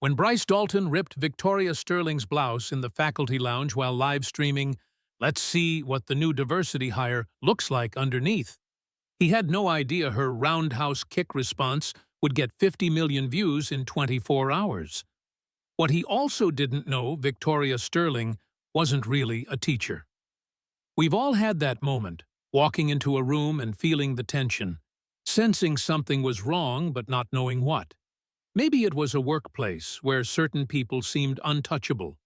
When Bryce Dalton ripped Victoria Sterling's blouse in the faculty lounge while live streaming, "Let's see what the new diversity hire looks like underneath," he had no idea her roundhouse kick response would get 50 million views in 24 hours. What he also didn't know, Victoria Sterling wasn't really a teacher. We've all had that moment, walking into a room and feeling the tension, sensing something was wrong but not knowing what. Maybe it was a workplace where certain people seemed untouchable,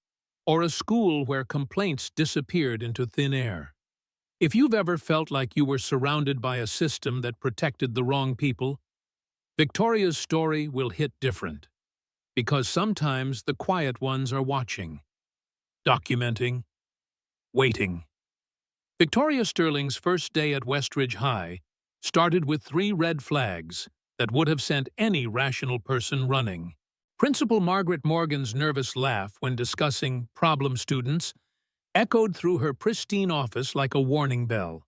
or a school where complaints disappeared into thin air. If you've ever felt like you were surrounded by a system that protected the wrong people, Victoria's story will hit different, because sometimes the quiet ones are watching, documenting, waiting. Victoria Sterling's first day at Westridge High started with 3 red flags that would have sent any rational person running. Principal Margaret Morgan's nervous laugh when discussing problem students echoed through her pristine office like a warning bell.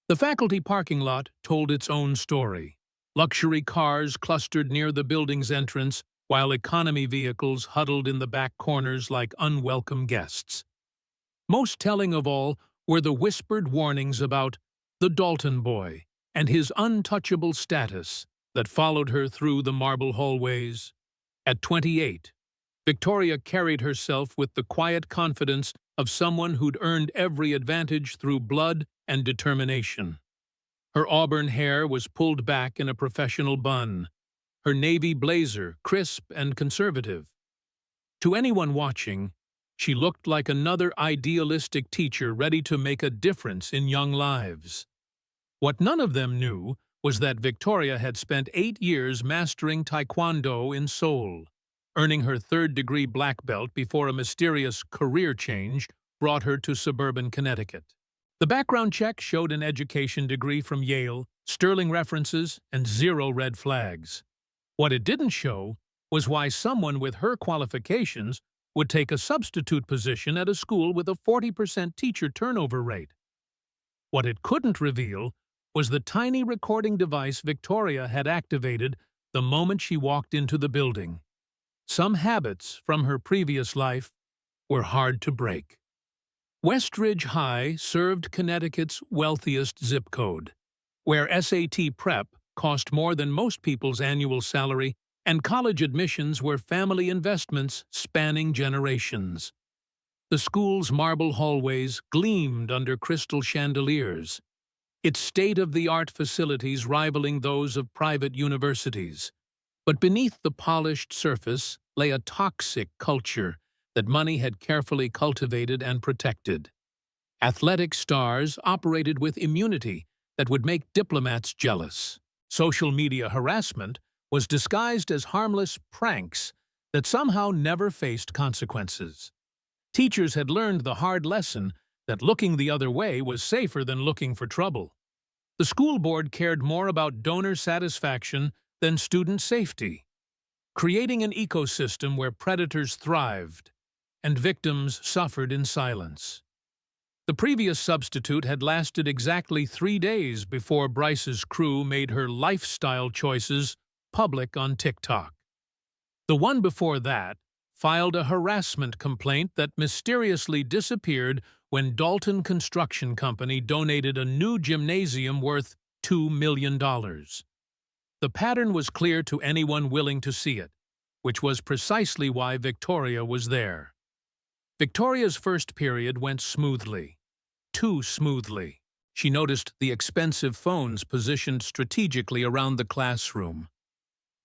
The faculty parking lot told its own story. Luxury cars clustered near the building's entrance, while economy vehicles huddled in the back corners like unwelcome guests. Most telling of all were the whispered warnings about the Dalton boy and his untouchable status that followed her through the marble hallways. At 28, Victoria carried herself with the quiet confidence of someone who'd earned every advantage through blood and determination. Her auburn hair was pulled back in a professional bun, her navy blazer crisp and conservative. To anyone watching, she looked like another idealistic teacher ready to make a difference in young lives. What none of them knew was that Victoria had spent 8 years mastering Taekwondo in Seoul, earning her 3rd-degree black belt before a mysterious career change brought her to suburban Connecticut. The background check showed an education degree from Yale, sterling references, and 0 red flags. What it didn't show was why someone with her qualifications would take a substitute position at a school with a 40% teacher turnover rate. What it couldn't reveal was the tiny recording device Victoria had activated the moment she walked into the building. Some habits from her previous life were hard to break. Westridge High served Connecticut's wealthiest zip code, where SAT prep cost more than most people's annual salary and college admissions were family investments spanning generations. The school's marble hallways gleamed under crystal chandeliers, its state-of-the-art facilities rivaling those of private universities. But beneath the polished surface lay a toxic culture that money had carefully cultivated and protected. Athletic stars operated with immunity that would make diplomats jealous. Social media harassment was disguised as harmless pranks that somehow never faced consequences. Teachers had learned the hard lesson that looking the other way was safer than looking for trouble. The school board cared more about donor satisfaction than student safety, creating an ecosystem where predators thrived and victims suffered in silence. The previous substitute had lasted exactly 3 days before Bryce's crew made her lifestyle choices public on TikTok. The one before that filed a harassment complaint that mysteriously disappeared when Dalton Construction Company donated a new gymnasium worth $2 million. The pattern was clear to anyone willing to see it, which was precisely why Victoria was there. Victoria's first period went smoothly. Too smoothly. She noticed the expensive phones positioned strategically around the classroom,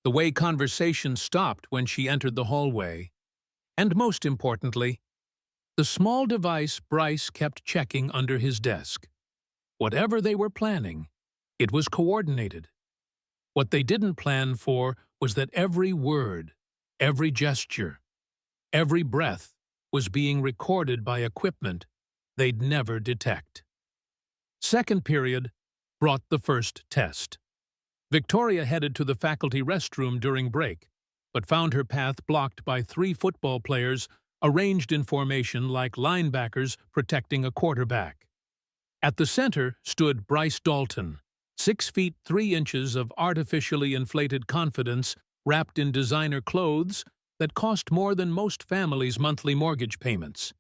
the way conversation stopped when she entered the hallway, and most importantly, the small device Bryce kept checking under his desk. Whatever they were planning, it was coordinated. What they didn't plan for was that every word, every gesture, every breath was being recorded by equipment they'd never detect. Second period brought the first test. Victoria headed to the faculty restroom during break, but found her path blocked by 3 football players arranged in formation like linebackers protecting a quarterback. At the center stood Bryce Dalton, 6 feet 3 inches of artificially inflated confidence wrapped in designer clothes that cost more than most families' monthly mortgage payments.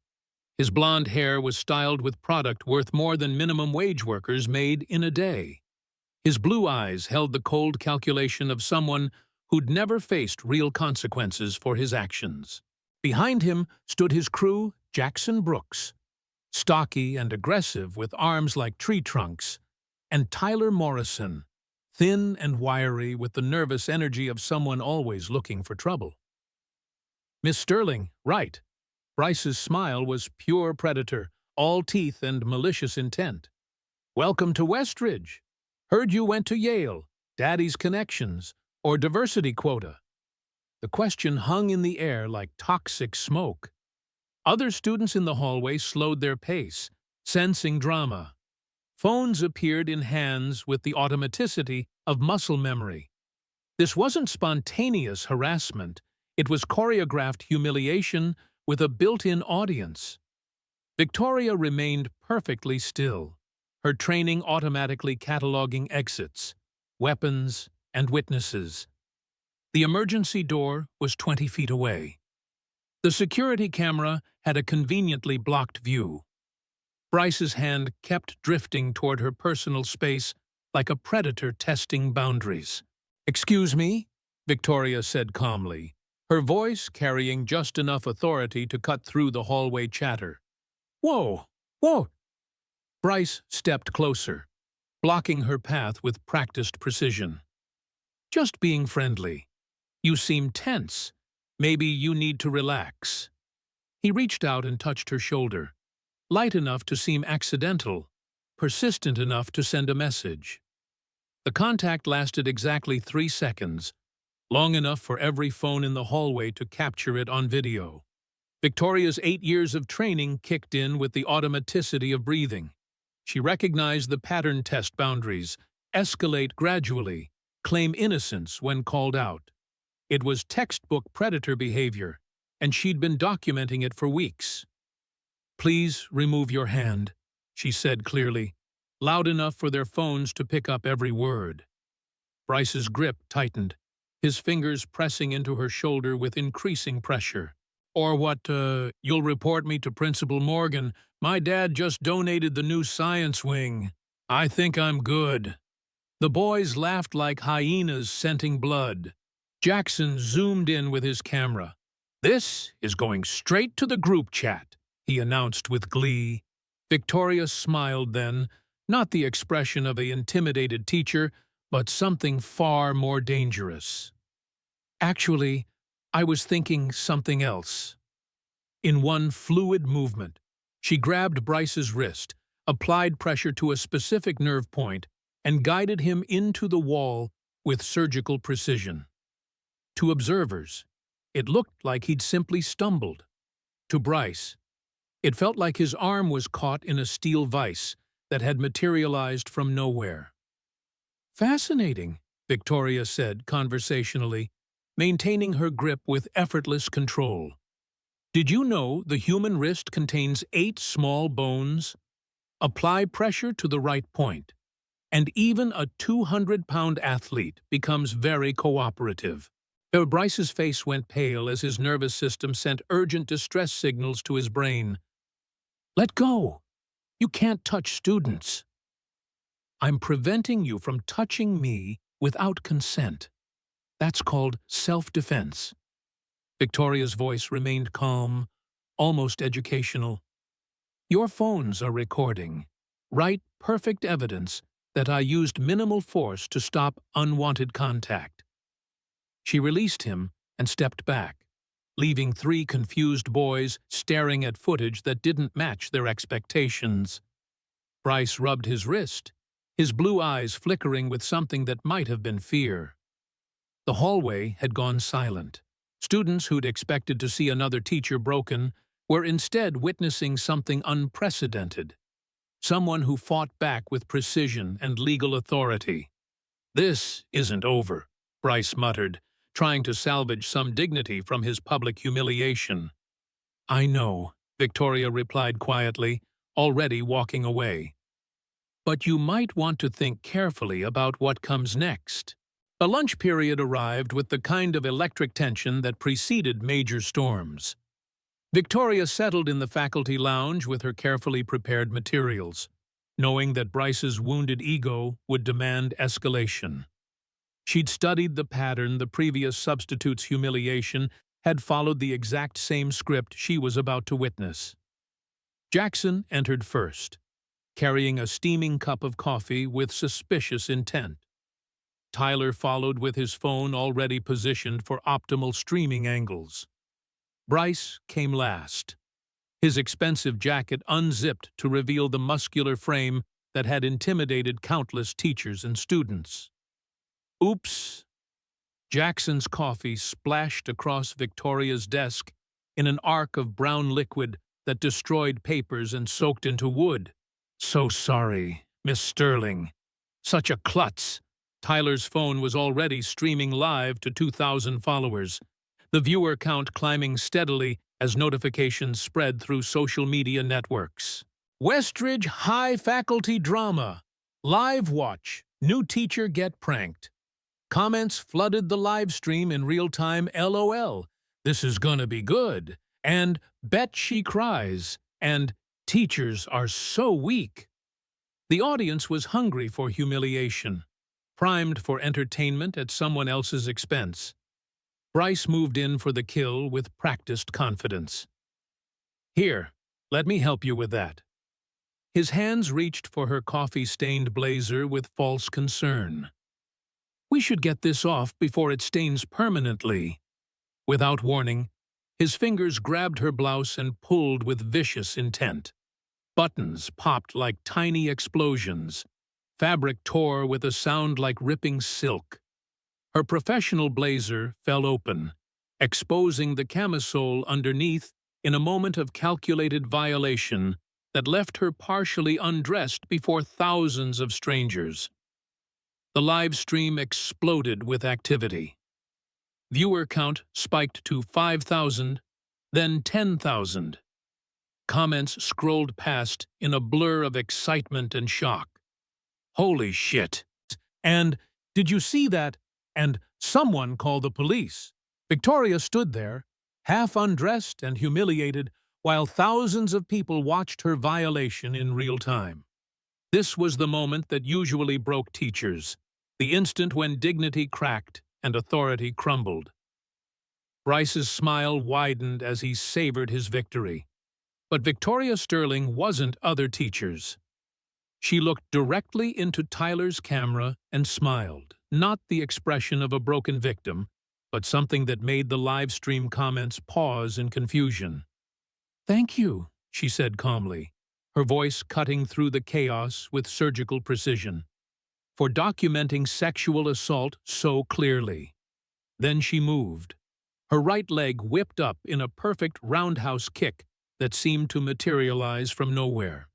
His blonde hair was styled with product worth more than minimum wage workers made in a day. His blue eyes held the cold calculation of someone who'd never faced real consequences for his actions. Behind him stood his crew, Jackson Brooks, stocky and aggressive with arms like tree trunks, and Tyler Morrison, thin and wiry with the nervous energy of someone always looking for trouble. Miss Sterling, right. Bryce's smile was pure predator, all teeth and malicious intent. Welcome to Westridge. Heard you went to Yale, Daddy's connections, or diversity quota. The question hung in the air like toxic smoke. Other students in the hallway slowed their pace, sensing drama. Phones appeared in hands with the automaticity of muscle memory. This wasn't spontaneous harassment. It was choreographed humiliation with a built-in audience. Victoria remained perfectly still, her training automatically cataloging exits, weapons, and witnesses. The emergency door was 20 feet away. The security camera had a conveniently blocked view. Bryce's hand kept drifting toward her personal space like a predator testing boundaries. "Excuse me," Victoria said calmly, her voice carrying just enough authority to cut through the hallway chatter. "Whoa! Whoa!" Bryce stepped closer, blocking her path with practiced precision. "Just being friendly. You seem tense. Maybe you need to relax." He reached out and touched her shoulder, light enough to seem accidental, persistent enough to send a message. The contact lasted exactly 3 seconds, long enough for every phone in the hallway to capture it on video. Victoria's 8 years of training kicked in with the automaticity of breathing. She recognized the pattern test boundaries, escalate gradually, claim innocence when called out. It was textbook predator behavior, and she'd been documenting it for weeks. "Please remove your hand," she said clearly, loud enough for their phones to pick up every word. Bryce's grip tightened, his fingers pressing into her shoulder with increasing pressure. "Or what, you'll report me to Principal Morgan. My dad just donated the new science wing. I think I'm good." The boys laughed like hyenas scenting blood. Jackson zoomed in with his camera. "This is going straight to the group chat," he announced with glee. Victoria smiled then, not the expression of an intimidated teacher, but something far more dangerous. "Actually, I was thinking something else." In one fluid movement, she grabbed Bryce's wrist, applied pressure to a specific nerve point, and guided him into the wall with surgical precision. To observers, it looked like he'd simply stumbled. To Bryce, it felt like his arm was caught in a steel vise that had materialized from nowhere. "Fascinating," Victoria said conversationally, maintaining her grip with effortless control. "Did you know the human wrist contains 8 small bones? Apply pressure to the right point, and even a 200-pound athlete becomes very cooperative." Bryce's face went pale as his nervous system sent urgent distress signals to his brain. "Let go! You can't touch students." "I'm preventing you from touching me without consent. That's called self-defense." Victoria's voice remained calm, almost educational. "Your phones are recording. Right, perfect evidence that I used minimal force to stop unwanted contact." She released him and stepped back, leaving 3 confused boys staring at footage that didn't match their expectations. Bryce rubbed his wrist, his blue eyes flickering with something that might have been fear. The hallway had gone silent. Students who'd expected to see another teacher broken were instead witnessing something unprecedented. Someone who fought back with precision and legal authority. "This isn't over," Bryce muttered, trying to salvage some dignity from his public humiliation. "I know," Victoria replied quietly, already walking away. "But you might want to think carefully about what comes next." A lunch period arrived with the kind of electric tension that preceded major storms. Victoria settled in the faculty lounge with her carefully prepared materials, knowing that Bryce's wounded ego would demand escalation. She'd studied the pattern the previous substitute's humiliation had followed the exact same script she was about to witness. Jackson entered first, carrying a steaming cup of coffee with suspicious intent. Tyler followed with his phone already positioned for optimal streaming angles. Bryce came last, his expensive jacket unzipped to reveal the muscular frame that had intimidated countless teachers and students. Oops! Jackson's coffee splashed across Victoria's desk in an arc of brown liquid that destroyed papers and soaked into wood. "So sorry, Miss Sterling. Such a klutz." Tyler's phone was already streaming live to 2,000 followers, the viewer count climbing steadily as notifications spread through social media networks. Westridge High Faculty Drama. Live watch. New teacher get pranked. Comments flooded the live stream in real time. LOL. This is gonna be good. And bet she cries. And teachers are so weak. The audience was hungry for humiliation, primed for entertainment at someone else's expense. Bryce moved in for the kill with practiced confidence. "Here, let me help you with that." His hands reached for her coffee-stained blazer with false concern. "We should get this off before it stains permanently." Without warning, his fingers grabbed her blouse and pulled with vicious intent. Buttons popped like tiny explosions. Fabric tore with a sound like ripping silk. Her professional blazer fell open, exposing the camisole underneath in a moment of calculated violation that left her partially undressed before thousands of strangers. The live stream exploded with activity. Viewer count spiked to 5,000, then 10,000. Comments scrolled past in a blur of excitement and shock. "Holy shit!" And "Did you see that?" And "Someone call the police." Victoria stood there, half undressed and humiliated, while thousands of people watched her violation in real time. This was the moment that usually broke teachers, the instant when dignity cracked and authority crumbled. Bryce's smile widened as he savored his victory. But Victoria Sterling wasn't other teachers. She looked directly into Tyler's camera and smiled, not the expression of a broken victim, but something that made the live stream comments pause in confusion. "Thank you," she said calmly, her voice cutting through the chaos with surgical precision, "for documenting sexual assault so clearly." Then she moved. Her right leg whipped up in a perfect roundhouse kick that seemed to materialize from nowhere.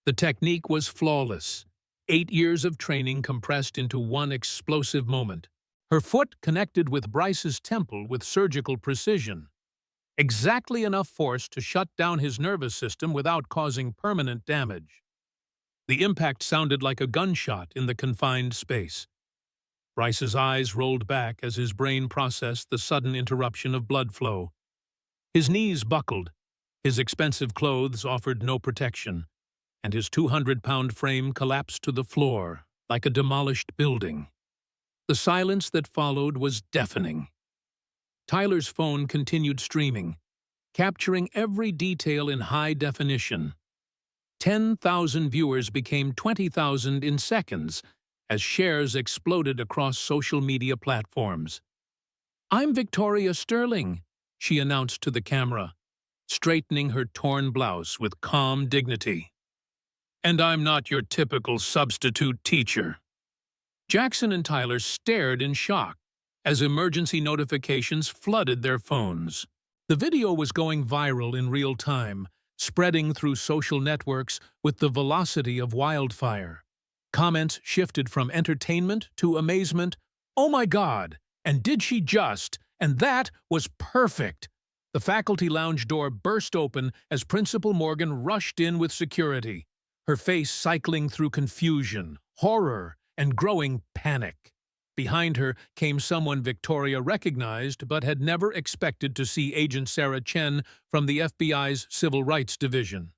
The technique was flawless, 8 years of training compressed into one explosive moment. Her foot connected with Bryce's temple with surgical precision, exactly enough force to shut down his nervous system without causing permanent damage. The impact sounded like a gunshot in the confined space. Bryce's eyes rolled back as his brain processed the sudden interruption of blood flow. His knees buckled, his expensive clothes offered no protection, and his 200-pound frame collapsed to the floor like a demolished building. The silence that followed was deafening. Tyler's phone continued streaming, capturing every detail in high definition. 10,000 viewers became 20,000 in seconds as shares exploded across social media platforms. "I'm Victoria Sterling," she announced to the camera, straightening her torn blouse with calm dignity. "And I'm not your typical substitute teacher." Jackson and Tyler stared in shock as emergency notifications flooded their phones. The video was going viral in real time, spreading through social networks with the velocity of wildfire. Comments shifted from entertainment to amazement. "Oh my God! And did she just? And that was perfect!" The faculty lounge door burst open as Principal Morgan rushed in with security, her face cycling through confusion, horror, and growing panic. Behind her came someone Victoria recognized but had never expected to see Agent Sarah Chen from the FBI's Civil Rights Division.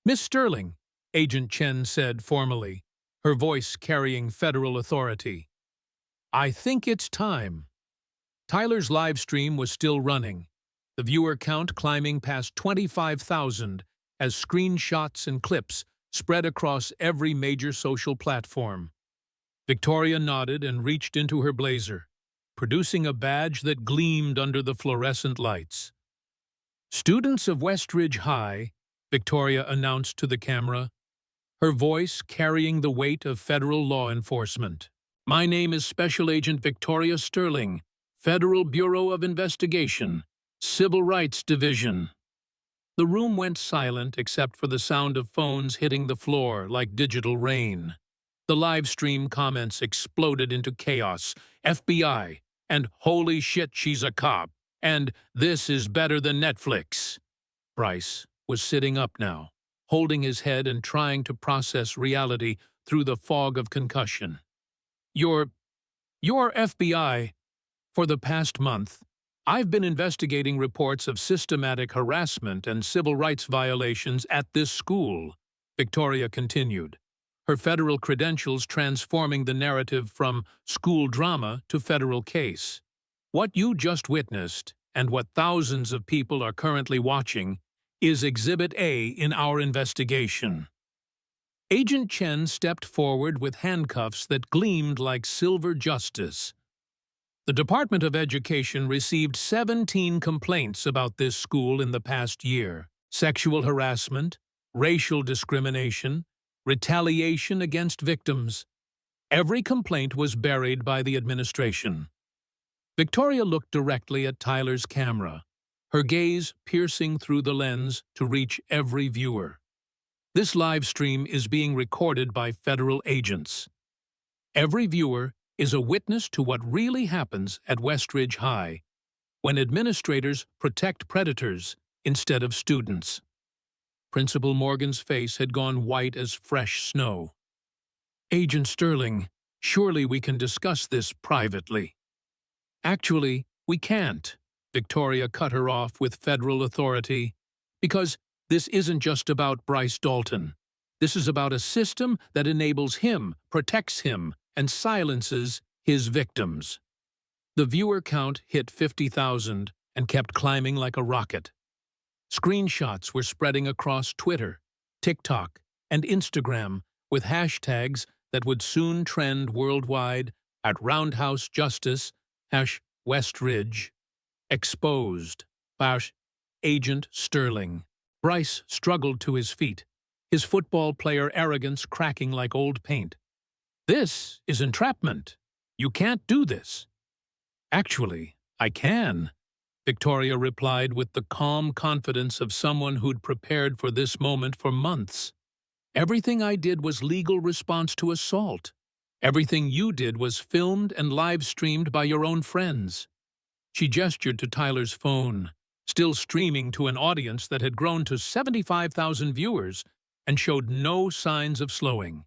"Miss Sterling," Agent Chen said formally, her voice carrying federal authority. "I think it's time." Tyler's live stream was still running, the viewer count climbing past 25,000 as screenshots and clips spread across every major social platform. Victoria nodded and reached into her blazer, producing a badge that gleamed under the fluorescent lights. "Students of Westridge High," Victoria announced to the camera, her voice carrying the weight of federal law enforcement. "My name is Special Agent Victoria Sterling, Federal Bureau of Investigation, Civil Rights Division." The room went silent except for the sound of phones hitting the floor like digital rain. The live stream comments exploded into chaos. "FBI," and "Holy shit, she's a cop," and "This is better than Netflix." Bryce was sitting up now, holding his head and trying to process reality through the fog of concussion. You're FBI. For the past month, I've been investigating reports of systematic harassment and civil rights violations at this school," Victoria continued, her federal credentials transforming the narrative from school drama to federal case. "What you just witnessed, and what thousands of people are currently watching, is Exhibit A in our investigation." Agent Chen stepped forward with handcuffs that gleamed like silver justice. "The Department of Education received 17 complaints about this school in the past year. Sexual harassment, racial discrimination, retaliation against victims. Every complaint was buried by the administration." Victoria looked directly at Tyler's camera, her gaze piercing through the lens to reach every viewer. "This live stream is being recorded by federal agents. Every viewer is a witness to what really happens at Westridge High, when administrators protect predators instead of students." Principal Morgan's face had gone white as fresh snow. "Agent Sterling, surely we can discuss this privately." "Actually, we can't," Victoria cut her off with federal authority, "because this isn't just about Bryce Dalton. This is about a system that enables him, protects him, and silences his victims." The viewer count hit 50,000 and kept climbing like a rocket. Screenshots were spreading across Twitter, TikTok, and Instagram with hashtags that would soon trend worldwide at Roundhouse Justice, #Westridge, Exposed, #Agent Sterling. Bryce struggled to his feet, his football player arrogance cracking like old paint. "This is entrapment. You can't do this." "Actually, I can," Victoria replied with the calm confidence of someone who'd prepared for this moment for months. "Everything I did was legal response to assault. Everything you did was filmed and live-streamed by your own friends." She gestured to Tyler's phone, still streaming to an audience that had grown to 75,000 viewers and showed no signs of slowing.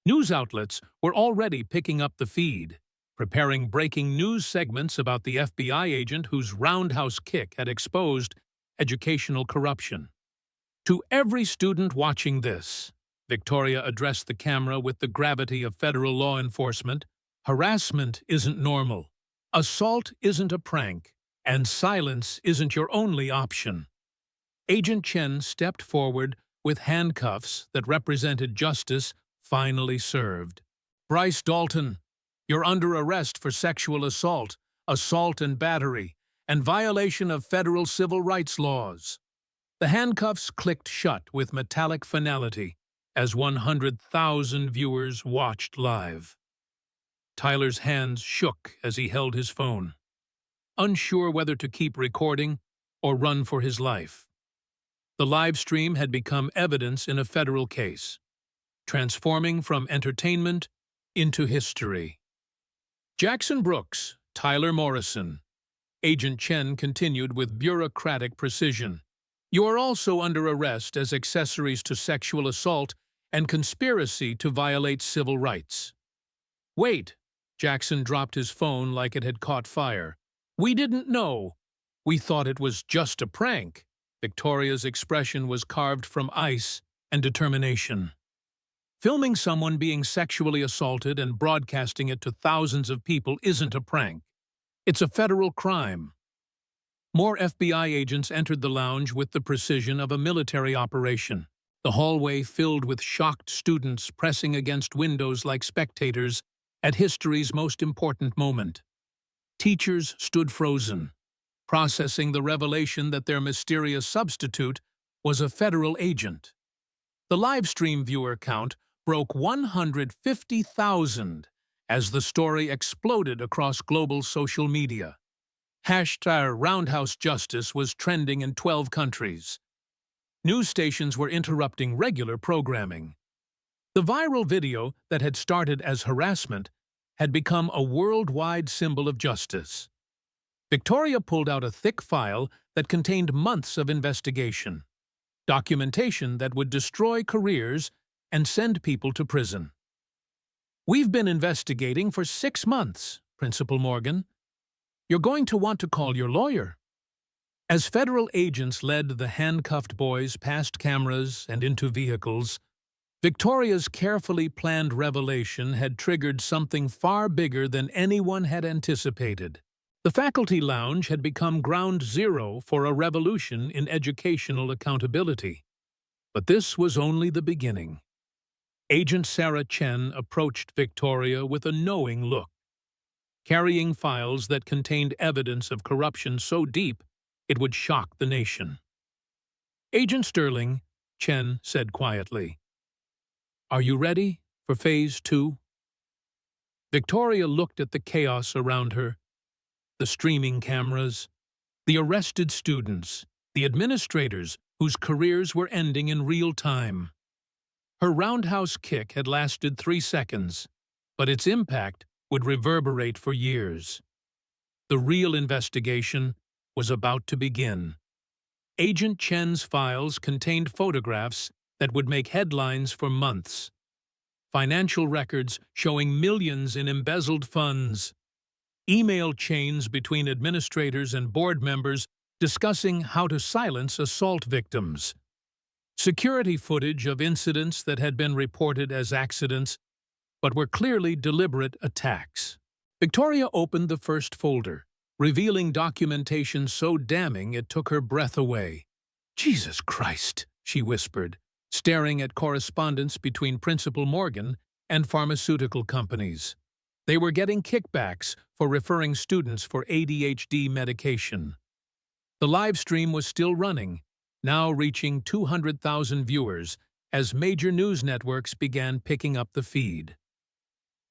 News outlets were already picking up the feed, preparing breaking news segments about the FBI agent whose roundhouse kick had exposed educational corruption. "To every student watching this," Victoria addressed the camera with the gravity of federal law enforcement, "harassment isn't normal. Assault isn't a prank, and silence isn't your only option." Agent Chen stepped forward with handcuffs that represented justice finally served. "Bryce Dalton, you're under arrest for sexual assault, assault and battery, and violation of federal civil rights laws." The handcuffs clicked shut with metallic finality as 100,000 viewers watched live. Tyler's hands shook as he held his phone, unsure whether to keep recording or run for his life. The live stream had become evidence in a federal case, transforming from entertainment into history. "Jackson Brooks, Tyler Morrison," Agent Chen continued with bureaucratic precision. "You are also under arrest as accessories to sexual assault and conspiracy to violate civil rights." "Wait," Jackson dropped his phone like it had caught fire. "We didn't know. We thought it was just a prank." Victoria's expression was carved from ice and determination. Filming someone being sexually assaulted and broadcasting it to thousands of people isn't a prank. It's a federal crime. More FBI agents entered the lounge with the precision of a military operation. The hallway filled with shocked students pressing against windows like spectators at history's most important moment. Teachers stood frozen, processing the revelation that their mysterious substitute was a federal agent. The livestream viewer count broke 150,000 as the story exploded across global social media. Hashtag Roundhouse Justice was trending in 12 countries. News stations were interrupting regular programming. The viral video that had started as harassment had become a worldwide symbol of justice. Victoria pulled out a thick file that contained months of investigation, documentation that would destroy careers and send people to prison. "We've been investigating for 6 months, Principal Morgan. You're going to want to call your lawyer." As federal agents led the handcuffed boys past cameras and into vehicles, Victoria's carefully planned revelation had triggered something far bigger than anyone had anticipated. The faculty lounge had become ground zero for a revolution in educational accountability. But this was only the beginning. Agent Sarah Chen approached Victoria with a knowing look, carrying files that contained evidence of corruption so deep it would shock the nation. "Agent Sterling," Chen said quietly, "are you ready for Phase 2? Victoria looked at the chaos around her, the streaming cameras, the arrested students, the administrators whose careers were ending in real time. Her roundhouse kick had lasted 3 seconds, but its impact would reverberate for years. The real investigation was about to begin. Agent Chen's files contained photographs that would make headlines for months. Financial records showing millions in embezzled funds. Email chains between administrators and board members discussing how to silence assault victims. Security footage of incidents that had been reported as accidents but were clearly deliberate attacks. Victoria opened the first folder, revealing documentation so damning it took her breath away. "Jesus Christ," she whispered, staring at correspondence between Principal Morgan and pharmaceutical companies. They were getting kickbacks for referring students for ADHD medication. The live stream was still running, now reaching 200,000 viewers as major news networks began picking up the feed.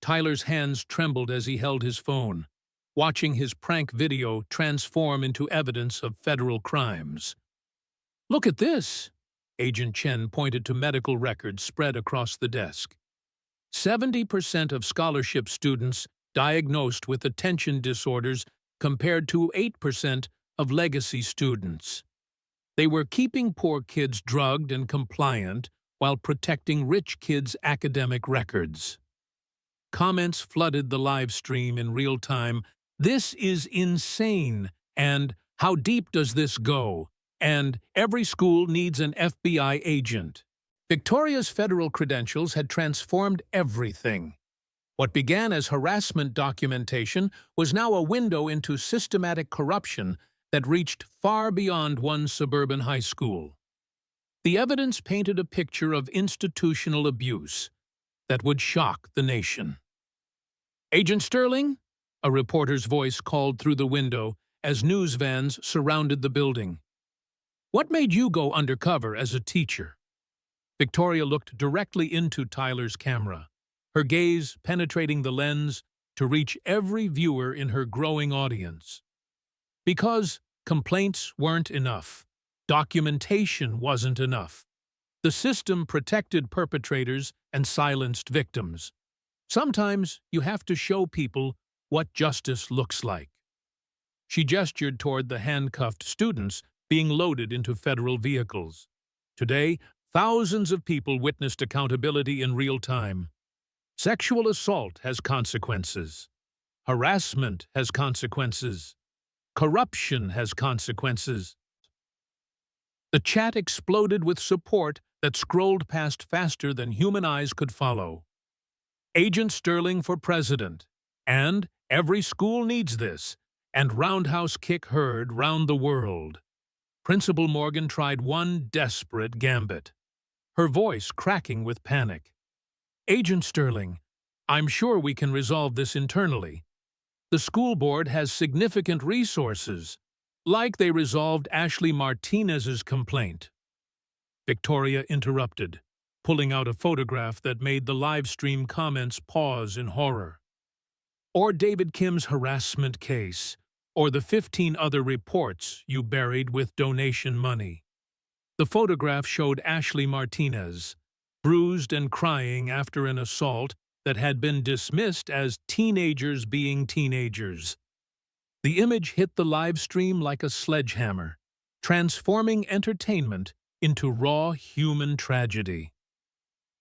Tyler's hands trembled as he held his phone, watching his prank video transform into evidence of federal crimes. "Look at this!" Agent Chen pointed to medical records spread across the desk. 70% of scholarship students diagnosed with attention disorders compared to 8% of legacy students. They were keeping poor kids drugged and compliant while protecting rich kids' academic records. Comments flooded the live stream in real time. "This is insane," and "How deep does this go?" and "Every school needs an FBI agent." Victoria's federal credentials had transformed everything. What began as harassment documentation was now a window into systematic corruption that reached far beyond one suburban high school. The evidence painted a picture of institutional abuse that would shock the nation. "Agent Sterling?" a reporter's voice called through the window as news vans surrounded the building. "What made you go undercover as a teacher?" Victoria looked directly into Tyler's camera, her gaze penetrating the lens to reach every viewer in her growing audience. Because complaints weren't enough. Documentation wasn't enough. The system protected perpetrators and silenced victims. Sometimes you have to show people what justice looks like. She gestured toward the handcuffed students being loaded into federal vehicles. Today, thousands of people witnessed accountability in real time. Sexual assault has consequences. Harassment has consequences. Corruption has consequences. The chat exploded with support that scrolled past faster than human eyes could follow. Agent Sterling for president. And every school needs this. And Roundhouse kick heard round the world. Principal Morgan tried one desperate gambit, her voice cracking with panic. Agent Sterling, I'm sure we can resolve this internally. The school board has significant resources, like they resolved Ashley Martinez's complaint. Victoria interrupted, pulling out a photograph that made the live stream comments pause in horror. Or David Kim's harassment case, or the 15 other reports you buried with donation money. The photograph showed Ashley Martinez, bruised and crying after an assault that had been dismissed as teenagers being teenagers. The image hit the live stream like a sledgehammer, transforming entertainment into raw human tragedy.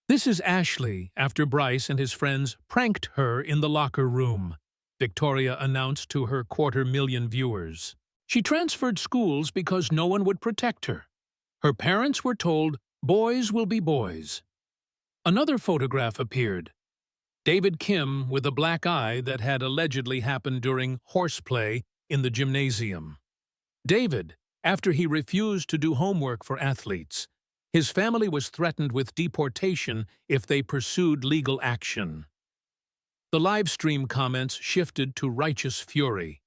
This is Ashley after Bryce and his friends pranked her in the locker room, Victoria announced to her 250,000 viewers. She transferred schools because no one would protect her. Her parents were told, boys will be boys. Another photograph appeared. David Kim with a black eye that had allegedly happened during horseplay in the gymnasium. David, after he refused to do homework for athletes. His family was threatened with deportation if they pursued legal action. The live stream comments shifted to righteous fury.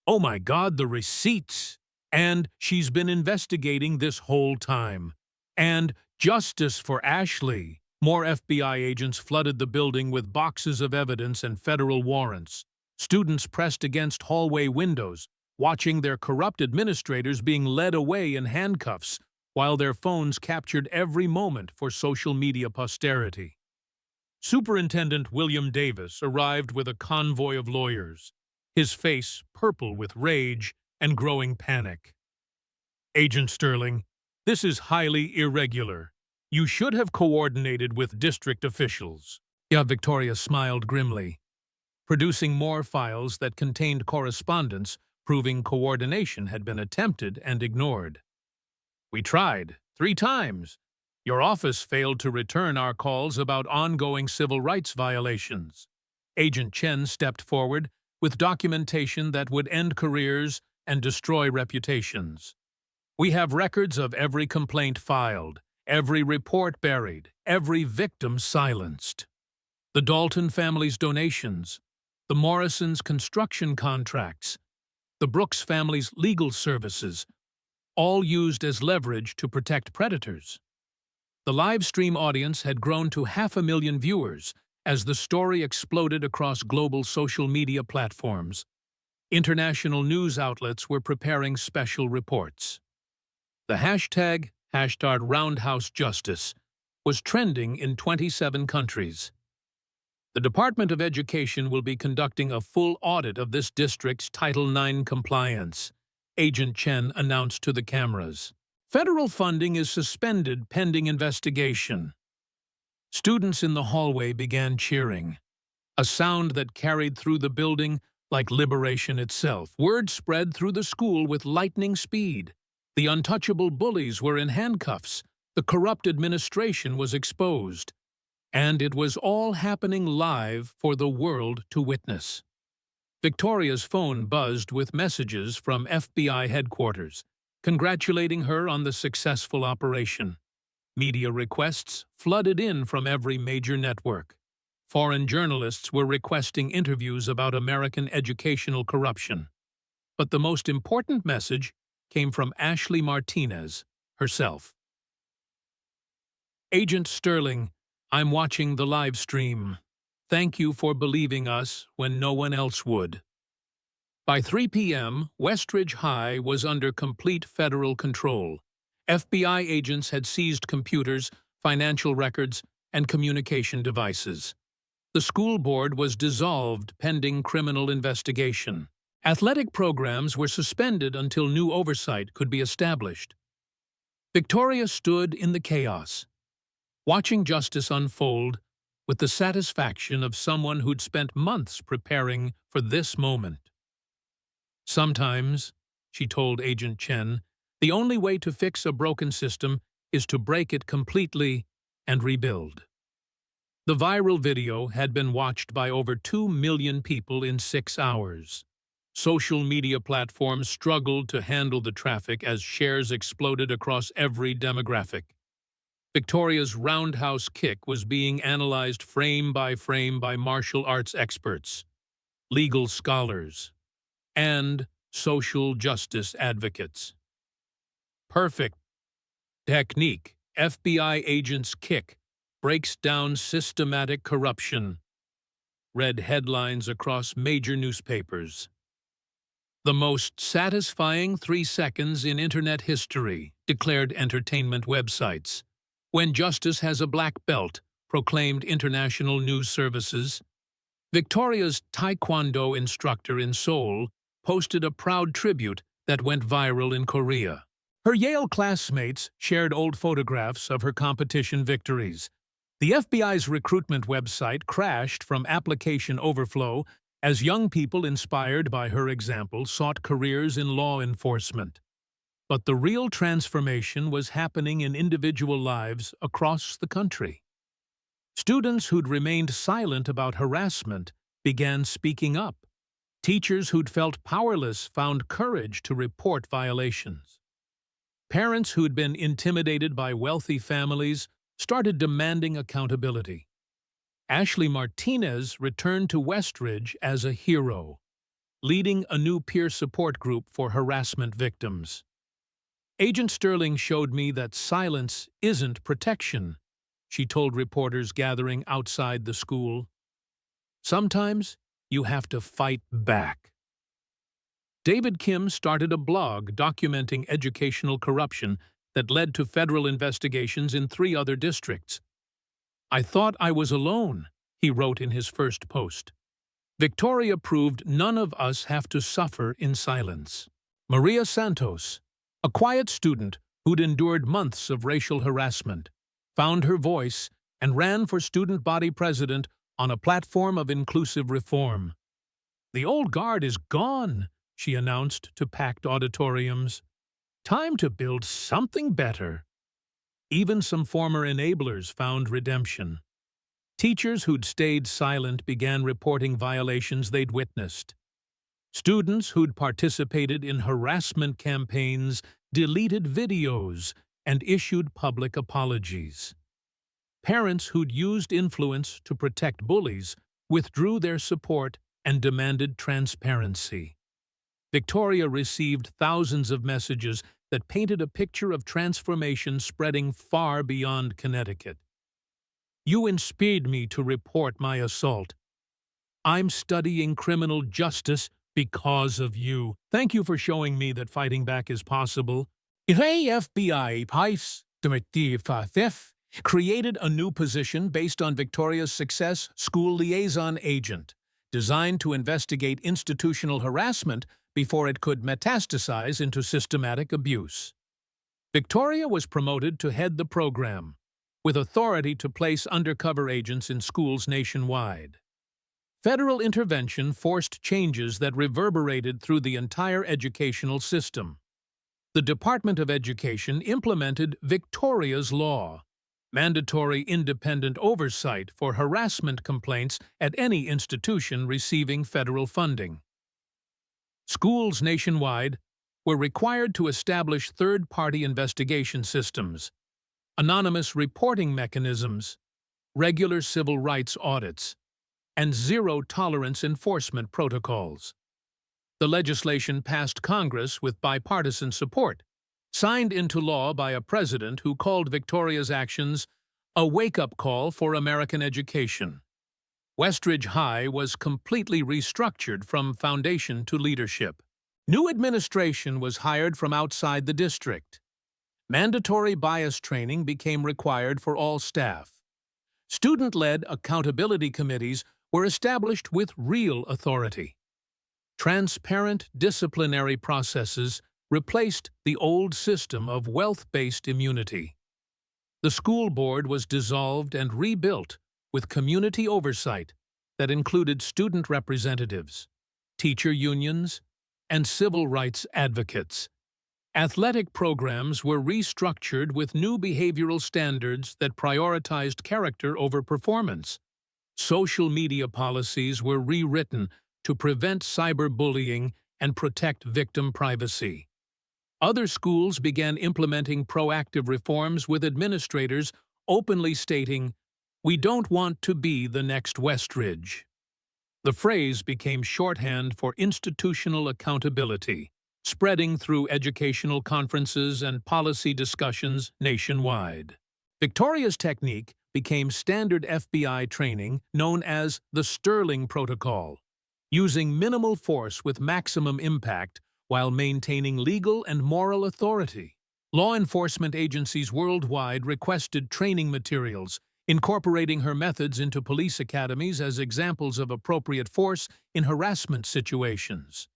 Oh my God, the receipts! And she's been investigating this whole time. And justice for Ashley! More FBI agents flooded the building with boxes of evidence and federal warrants. Students pressed against hallway windows, watching their corrupt administrators being led away in handcuffs, while their phones captured every moment for social media posterity. Superintendent William Davis arrived with a convoy of lawyers, his face purple with rage and growing panic. Agent Sterling, this is highly irregular. You should have coordinated with district officials. Yeah, Victoria smiled grimly, producing more files that contained correspondence proving coordination had been attempted and ignored. We tried 3 times. Your office failed to return our calls about ongoing civil rights violations. Agent Chen stepped forward with documentation that would end careers and destroy reputations. We have records of every complaint filed, every report buried, every victim silenced. The Dalton family's donations, the Morrisons' construction contracts, the Brooks family's legal services, all used as leverage to protect predators. The live stream audience had grown to 500,000 viewers as the story exploded across global social media platforms. International news outlets were preparing special reports. The hashtag Roundhouse Justice was trending in 27 countries. The Department of Education will be conducting a full audit of this district's Title IX compliance, Agent Chen announced to the cameras. Federal funding is suspended pending investigation. Students in the hallway began cheering, a sound that carried through the building like liberation itself. Word spread through the school with lightning speed. The untouchable bullies were in handcuffs. The corrupt administration was exposed. And it was all happening live for the world to witness. Victoria's phone buzzed with messages from FBI headquarters, congratulating her on the successful operation. Media requests flooded in from every major network. Foreign journalists were requesting interviews about American educational corruption. But the most important message came from Ashley Martinez herself. Agent Sterling, I'm watching the live stream. Thank you for believing us when no one else would. By 3 p.m., Westridge High was under complete federal control. FBI agents had seized computers, financial records, and communication devices. The school board was dissolved pending criminal investigation. Athletic programs were suspended until new oversight could be established. Victoria stood in the chaos, watching justice unfold with the satisfaction of someone who'd spent months preparing for this moment. Sometimes, she told Agent Chen, the only way to fix a broken system is to break it completely and rebuild. The viral video had been watched by over 2 million people in 6 hours. Social media platforms struggled to handle the traffic as shares exploded across every demographic. Victoria's roundhouse kick was being analyzed frame by martial arts experts, legal scholars, and social justice advocates. Perfect technique. FBI agent's kick breaks down systematic corruption, read headlines across major newspapers. The most satisfying 3 seconds in Internet history, declared entertainment websites. When justice has a black belt, proclaimed international news services. Victoria's Taekwondo instructor in Seoul posted a proud tribute that went viral in Korea. Her Yale classmates shared old photographs of her competition victories. The FBI's recruitment website crashed from application overflow as young people inspired by her example sought careers in law enforcement. But the real transformation was happening in individual lives across the country. Students who'd remained silent about harassment began speaking up. Teachers who'd felt powerless found courage to report violations. Parents who'd been intimidated by wealthy families started demanding accountability. Ashley Martinez returned to Westridge as a hero, leading a new peer support group for harassment victims. Agent Sterling showed me that silence isn't protection, she told reporters gathering outside the school. Sometimes you have to fight back. David Kim started a blog documenting educational corruption that led to federal investigations in 3 other districts. I thought I was alone, he wrote in his first post. Victoria proved none of us have to suffer in silence. Maria Santos, a quiet student who'd endured months of racial harassment, found her voice and ran for student body president on a platform of inclusive reform. The old guard is gone, she announced to packed auditoriums. Time to build something better. Even some former enablers found redemption. Teachers who'd stayed silent began reporting violations they'd witnessed. Students who'd participated in harassment campaigns deleted videos and issued public apologies. Parents who'd used influence to protect bullies withdrew their support and demanded transparency. Victoria received thousands of messages that painted a picture of transformation spreading far beyond Connecticut. You inspired me to report my assault. I'm studying criminal justice because of you. Thank you for showing me that fighting back is possible. FBI created a new position based on Victoria's success, school liaison agent, designed to investigate institutional harassment before it could metastasize into systematic abuse. Victoria was promoted to head the program, with authority to place undercover agents in schools nationwide. Federal intervention forced changes that reverberated through the entire educational system. The Department of Education implemented Victoria's Law, mandatory independent oversight for harassment complaints at any institution receiving federal funding. Schools nationwide were required to establish third-party investigation systems, anonymous reporting mechanisms, regular civil rights audits, and zero-tolerance enforcement protocols. The legislation passed Congress with bipartisan support, signed into law by a president who called Victoria's actions a wake-up call for American education. Westridge High was completely restructured from foundation to leadership. New administration was hired from outside the district. Mandatory bias training became required for all staff. Student-led accountability committees were established with real authority. Transparent disciplinary processes replaced the old system of wealth-based immunity. The school board was dissolved and rebuilt with community oversight that included student representatives, teacher unions, and civil rights advocates. Athletic programs were restructured with new behavioral standards that prioritized character over performance. Social media policies were rewritten to prevent cyberbullying and protect victim privacy. Other schools began implementing proactive reforms with administrators openly stating, "We don't want to be the next Westridge." The phrase became shorthand for institutional accountability, spreading through educational conferences and policy discussions nationwide. Victoria's technique became standard FBI training known as the Sterling Protocol, using minimal force with maximum impact while maintaining legal and moral authority. Law enforcement agencies worldwide requested training materials, incorporating her methods into police academies as examples of appropriate force in harassment situations.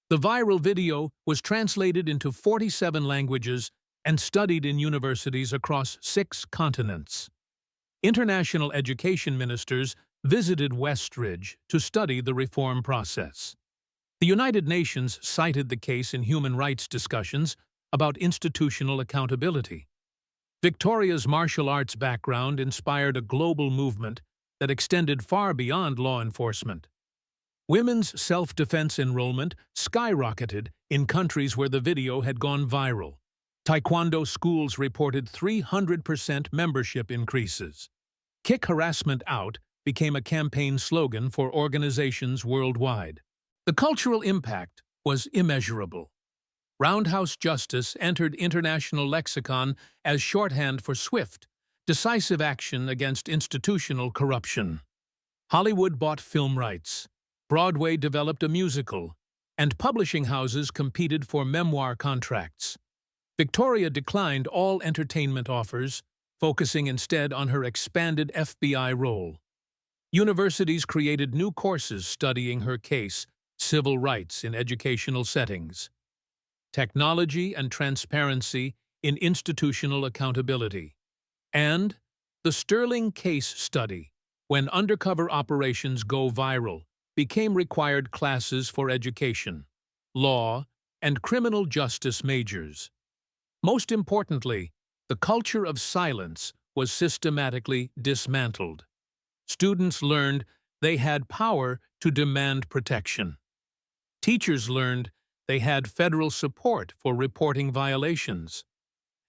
The viral video was translated into 47 languages and studied in universities across 6 continents. International education ministers visited Westridge to study the reform process. The United Nations cited the case in human rights discussions about institutional accountability. Victoria's martial arts background inspired a global movement that extended far beyond law enforcement. Women's self-defense enrollment skyrocketed in countries where the video had gone viral. Taekwondo schools reported 300% membership increases. "Kick harassment out" became a campaign slogan for organizations worldwide. The cultural impact was immeasurable. Roundhouse justice entered international lexicon as shorthand for swift, decisive action against institutional corruption. Hollywood bought film rights, Broadway developed a musical, and publishing houses competed for memoir contracts. Victoria declined all entertainment offers, focusing instead on her expanded FBI role. Universities created new courses studying her case, civil rights in educational settings, technology and transparency in institutional accountability, and the Sterling Case Study, when undercover operations go viral, became required classes for education, law, and criminal justice majors. Most importantly, the culture of silence was systematically dismantled. Students learned they had power to demand protection. Teachers learned they had federal support for reporting violations.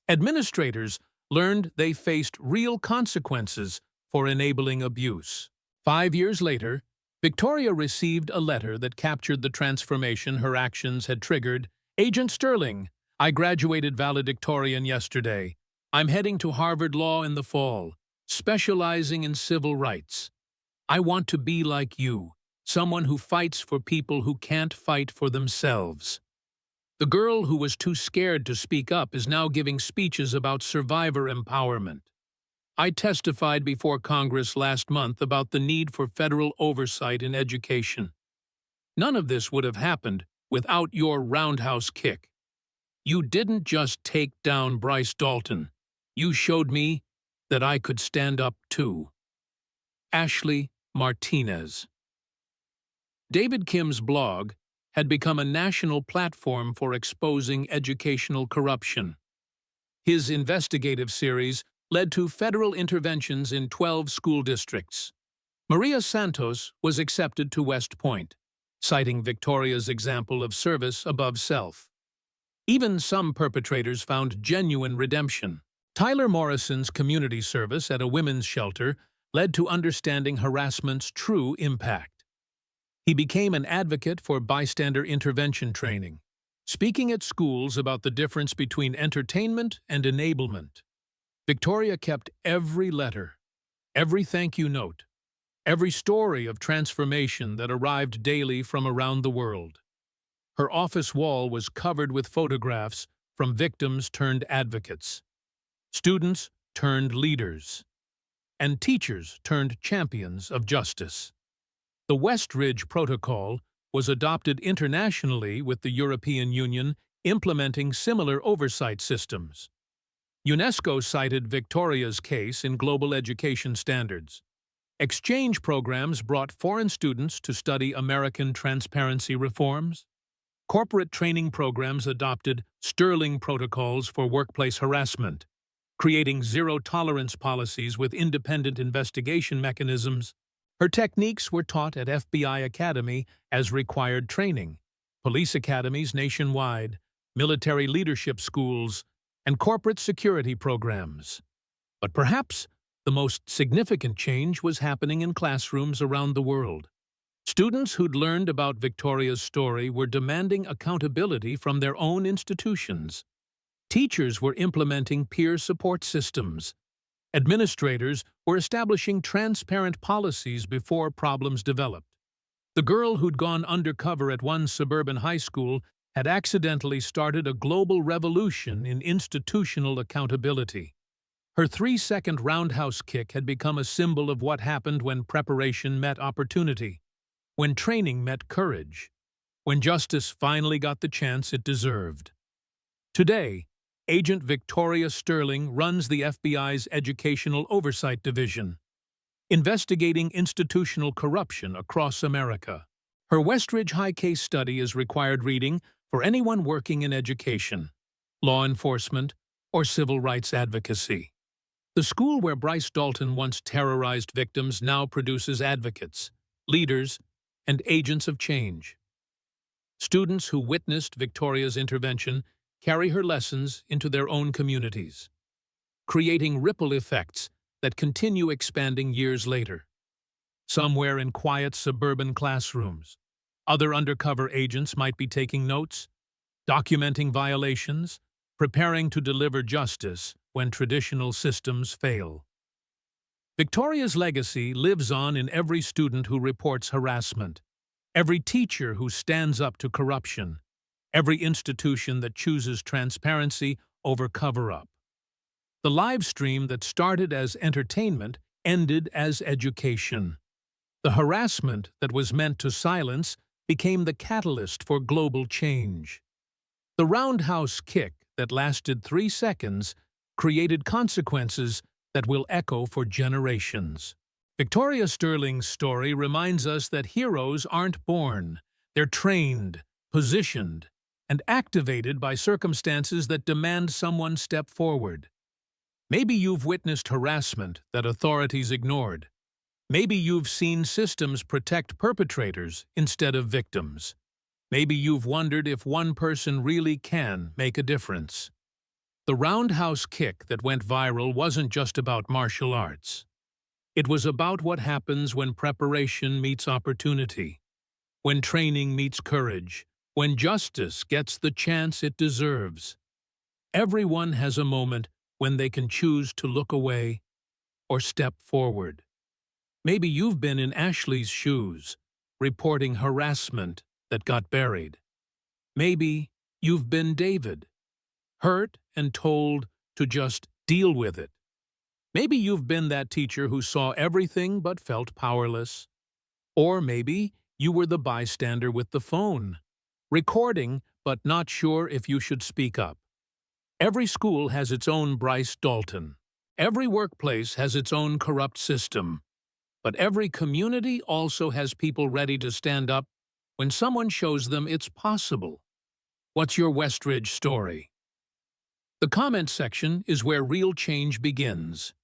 Administrators learned they faced real consequences for enabling abuse. 5 years later, Victoria received a letter that captured the transformation her actions had triggered. "Agent Sterling, I graduated valedictorian yesterday. I'm heading to Harvard Law in the fall, specializing in civil rights. I want to be like you, someone who fights for people who can't fight for themselves." The girl who was too scared to speak up is now giving speeches about survivor empowerment. "I testified before Congress last month about the need for federal oversight in education. None of this would have happened without your roundhouse kick. You didn't just take down Bryce Dalton. You showed me that I could stand up too." Ashley Martinez. David Kim's blog had become a national platform for exposing educational corruption. His investigative series led to federal interventions in 12 school districts. Maria Santos was accepted to West Point, citing Victoria's example of service above self. Even some perpetrators found genuine redemption. Tyler Morrison's community service at a women's shelter led to understanding harassment's true impact. He became an advocate for bystander intervention training, speaking at schools about the difference between entertainment and enablement. Victoria kept every letter, every thank you note, every story of transformation that arrived daily from around the world. Her office wall was covered with photographs from victims turned advocates, students turned leaders, and teachers turned champions of justice. The Westridge Protocol was adopted internationally, with the European Union implementing similar oversight systems. UNESCO cited Victoria's case in global education standards. Exchange programs brought foreign students to study American transparency reforms. Corporate training programs adopted sterling protocols for workplace harassment, creating zero-tolerance policies with independent investigation mechanisms. Her techniques were taught at FBI Academy as required training, police academies nationwide, military leadership schools, and corporate security programs. But perhaps the most significant change was happening in classrooms around the world. Students who'd learned about Victoria's story were demanding accountability from their own institutions. Teachers were implementing peer support systems. Administrators were establishing transparent policies before problems developed. The girl who'd gone undercover at one suburban high school had accidentally started a global revolution in institutional accountability. Her 3-second roundhouse kick had become a symbol of what happened when preparation met opportunity, when training met courage, when justice finally got the chance it deserved. Today, Agent Victoria Sterling runs the FBI's Educational Oversight Division, investigating institutional corruption across America. Her Westridge High case study is required reading for anyone working in education, law enforcement, or civil rights advocacy. The school where Bryce Dalton once terrorized victims now produces advocates, leaders, and agents of change. Students who witnessed Victoria's intervention carry her lessons into their own communities, creating ripple effects that continue expanding years later. Somewhere in quiet suburban classrooms, other undercover agents might be taking notes, documenting violations, preparing to deliver justice when traditional systems fail. Victoria's legacy lives on in every student who reports harassment, every teacher who stands up to corruption, every institution that chooses transparency over cover-up. The live stream that started as entertainment ended as education. The harassment that was meant to silence became the catalyst for global change. The roundhouse kick that lasted 3 seconds created consequences that will echo for generations. Victoria Sterling's story reminds us that heroes aren't born. They're trained, positioned, and activated by circumstances that demand someone step forward. Maybe you've witnessed harassment that authorities ignored. Maybe you've seen systems protect perpetrators instead of victims. Maybe you've wondered if one person really can make a difference. The roundhouse kick that went viral wasn't just about martial arts. It was about what happens when preparation meets opportunity, when training meets courage, when justice gets the chance it deserves. Everyone has a moment when they can choose to look away or step forward. Maybe you've been in Ashley's shoes, reporting harassment that got buried. Maybe you've been David, hurt and told to just deal with it. Maybe you've been that teacher who saw everything but felt powerless. Or maybe you were the bystander with the phone, recording but not sure if you should speak up. Every school has its own Bryce Dalton. Every workplace has its own corrupt system. But every community also has people ready to stand up when someone shows them it's possible. What's your Westridge story? The comment section is where real change begins.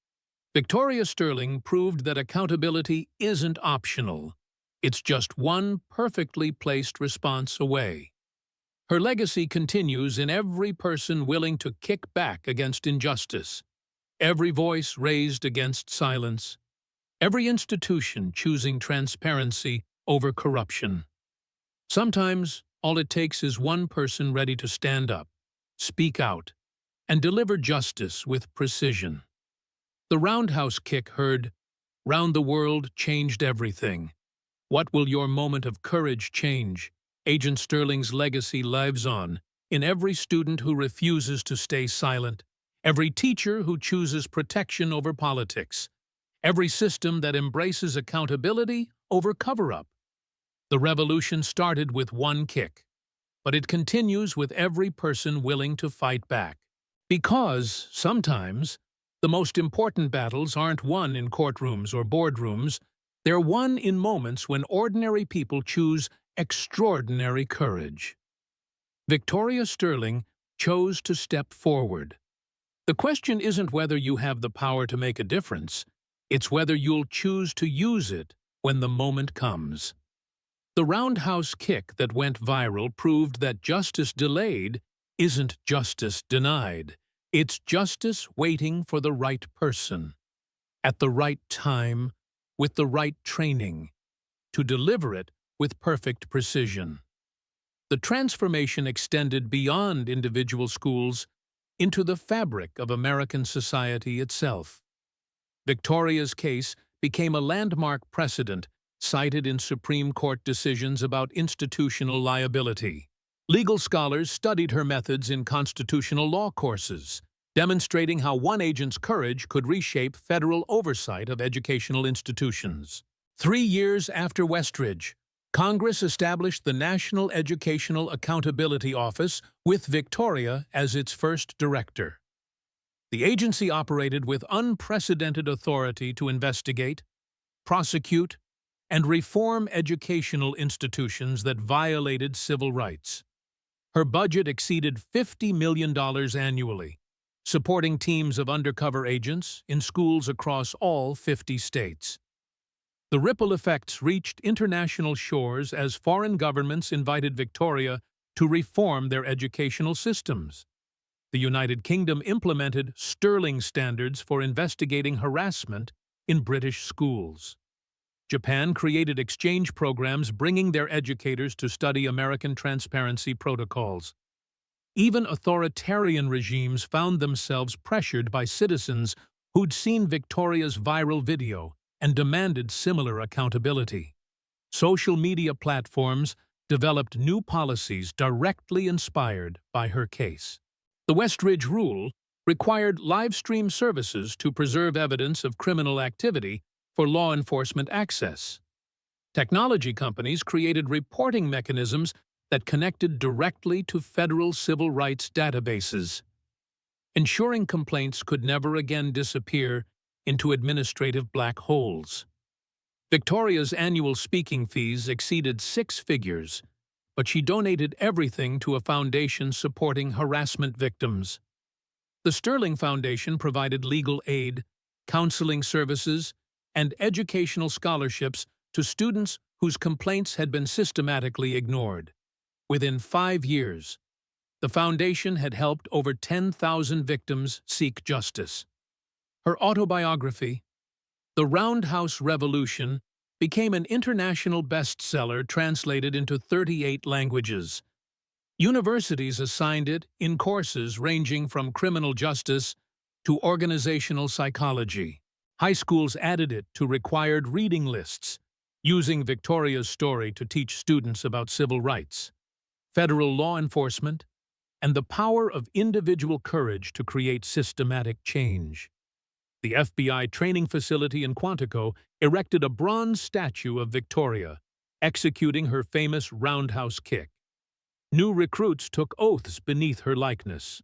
Victoria Sterling proved that accountability isn't optional. It's just one perfectly placed response away. Her legacy continues in every person willing to kick back against injustice, every voice raised against silence, every institution choosing transparency over corruption. Sometimes, all it takes is one person ready to stand up, speak out, and deliver justice with precision. The roundhouse kick heard, "Round the world changed everything." What will your moment of courage change? Agent Sterling's legacy lives on in every student who refuses to stay silent, every teacher who chooses protection over politics, every system that embraces accountability over cover-up. The revolution started with one kick, but it continues with every person willing to fight back. Because, sometimes, The most important battles aren't won in courtrooms or boardrooms. They're won in moments when ordinary people choose extraordinary courage. Victoria Sterling chose to step forward. The question isn't whether you have the power to make a difference. It's whether you'll choose to use it when the moment comes. The roundhouse kick that went viral proved that justice delayed isn't justice denied. It's justice waiting for the right person, at the right time, with the right training, to deliver it with perfect precision. The transformation extended beyond individual schools into the fabric of American society itself. Victoria's case became a landmark precedent cited in Supreme Court decisions about institutional liability. Legal scholars studied her methods in constitutional law courses, demonstrating how one agent's courage could reshape federal oversight of educational institutions. 3 years after Westridge, Congress established the National Educational Accountability Office with Victoria as its first director. The agency operated with unprecedented authority to investigate, prosecute, and reform educational institutions that violated civil rights. Her budget exceeded $50 million annually, supporting teams of undercover agents in schools across all 50 states. The ripple effects reached international shores as foreign governments invited Victoria to reform their educational systems. The United Kingdom implemented Sterling standards for investigating harassment in British schools. Japan created exchange programs bringing their educators to study American transparency protocols. Even authoritarian regimes found themselves pressured by citizens who'd seen Victoria's viral video and demanded similar accountability. Social media platforms developed new policies directly inspired by her case. The Westridge Rule required live-stream services to preserve evidence of criminal activity for law enforcement access. Technology companies created reporting mechanisms that connected directly to federal civil rights databases, ensuring complaints could never again disappear into administrative black holes. Victoria's annual speaking fees exceeded 6 figures, but she donated everything to a foundation supporting harassment victims. The Sterling Foundation provided legal aid, counseling services, and educational scholarships to students whose complaints had been systematically ignored. Within 5 years, the foundation had helped over 10,000 victims seek justice. Her autobiography, The Roundhouse Revolution, became an international bestseller translated into 38 languages. Universities assigned it in courses ranging from criminal justice to organizational psychology. High schools added it to required reading lists, using Victoria's story to teach students about civil rights, federal law enforcement, and the power of individual courage to create systematic change. The FBI training facility in Quantico erected a bronze statue of Victoria, executing her famous roundhouse kick. New recruits took oaths beneath her likeness,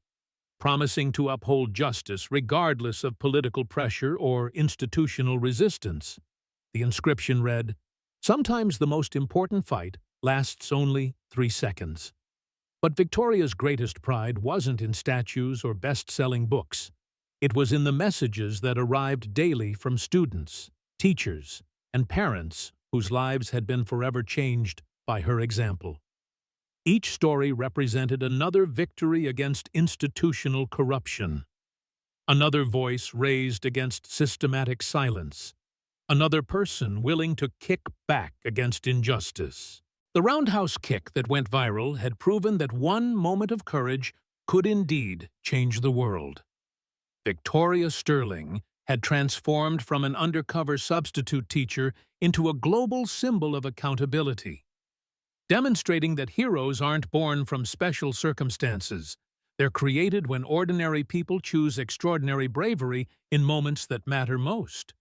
promising to uphold justice regardless of political pressure or institutional resistance. The inscription read, "Sometimes the most important fight lasts only 3 seconds." But Victoria's greatest pride wasn't in statues or best-selling books. It was in the messages that arrived daily from students, teachers, and parents whose lives had been forever changed by her example. Each story represented another victory against institutional corruption, another voice raised against systematic silence, another person willing to kick back against injustice. The roundhouse kick that went viral had proven that one moment of courage could indeed change the world. Victoria Sterling had transformed from an undercover substitute teacher into a global symbol of accountability, demonstrating that heroes aren't born from special circumstances. They're created when ordinary people choose extraordinary bravery in moments that matter most.